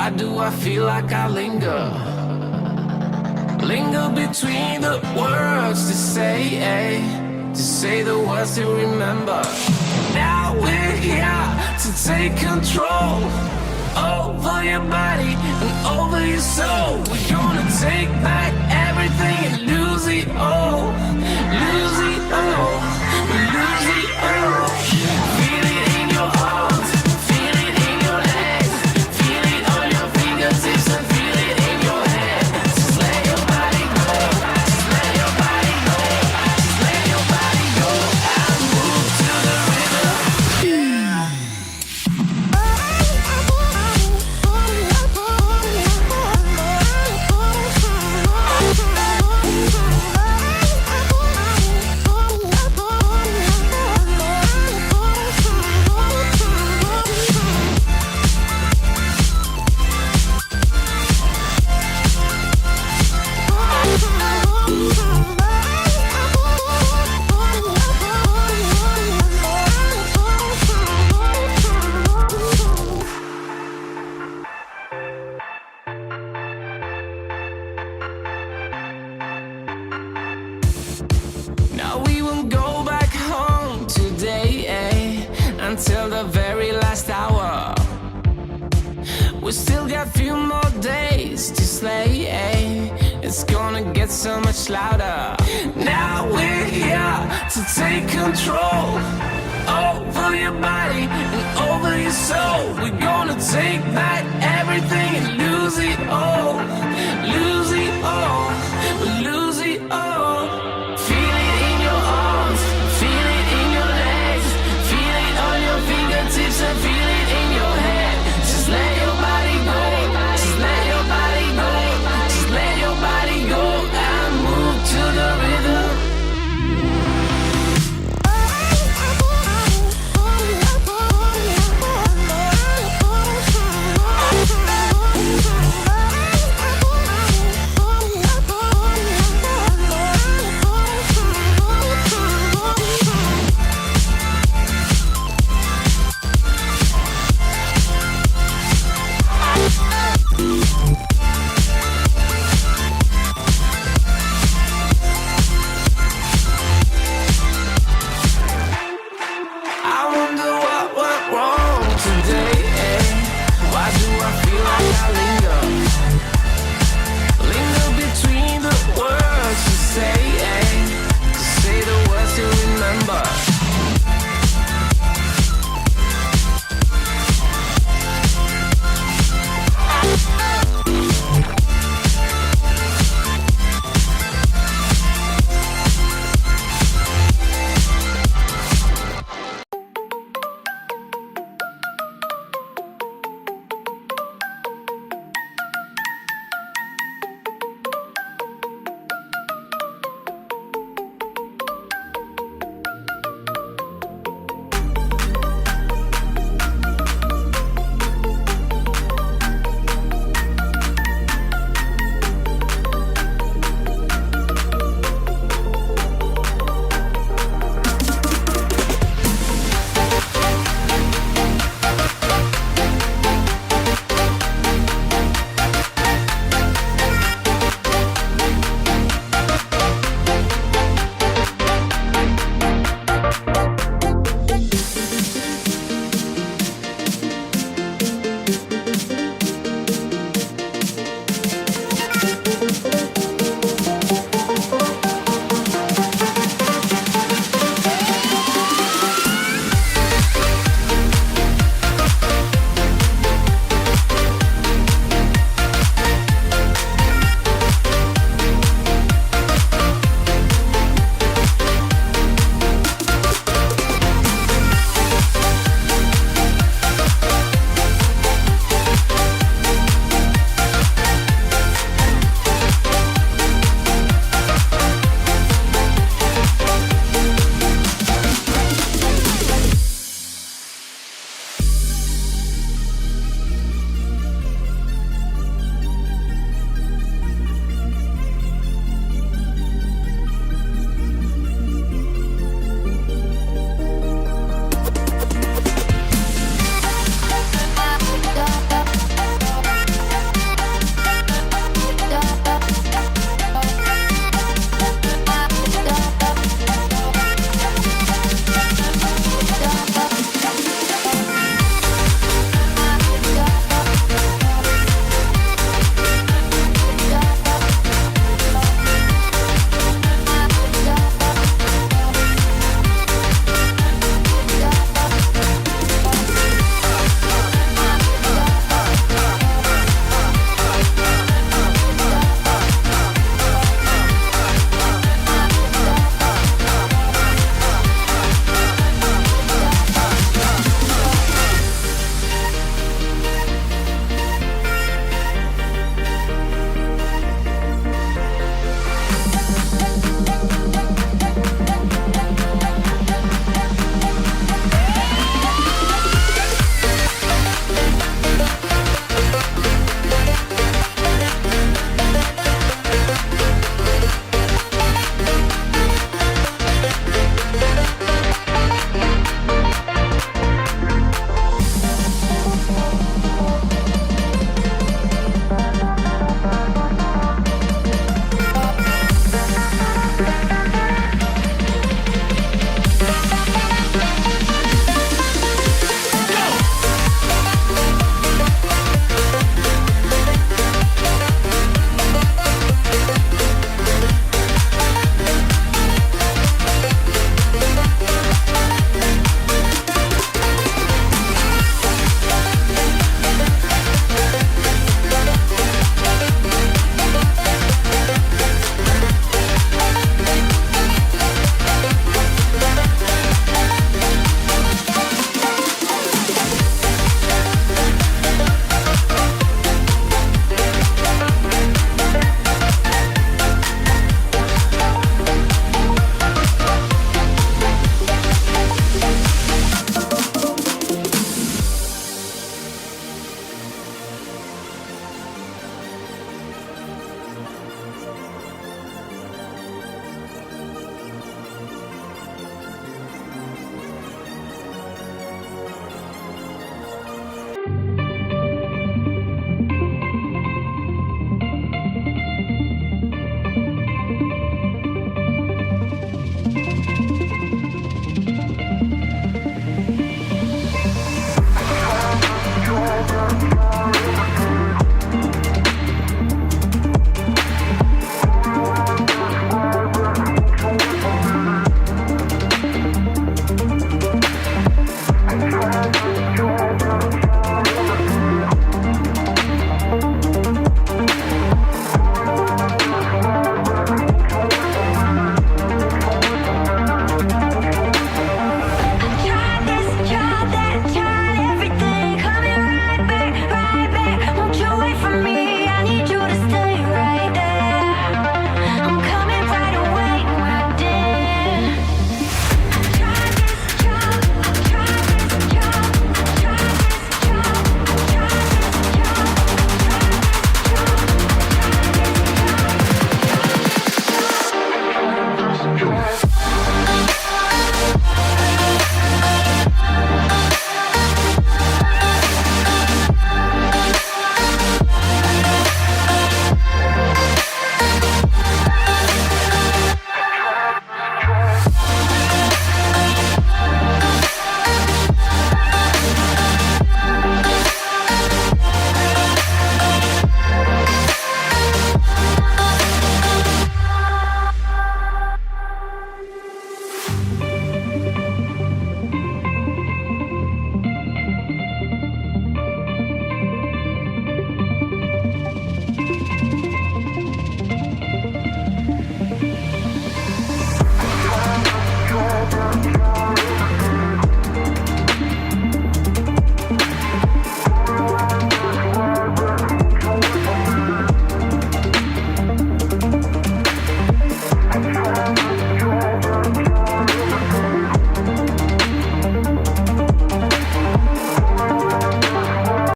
Why do I feel like I linger? Linger between the words to say the words to remember. Now we're here to take control over your body and over your soul. We're gonna take back everything and lose it all. Lose it all. Lose it all. Feel it in your heart. Feel it in your legs. Feel it on your fingertips and feel it in your head. Just let your body go. Just let your body go. Just let your body go and move to the rhythm. Now we won't go back home today, until the very last hour. We still got few more days to slay, It's gonna get so much louder. Now we're here to take control over your body and over your soul. We're gonna take back everything and lose it all. Lose it all.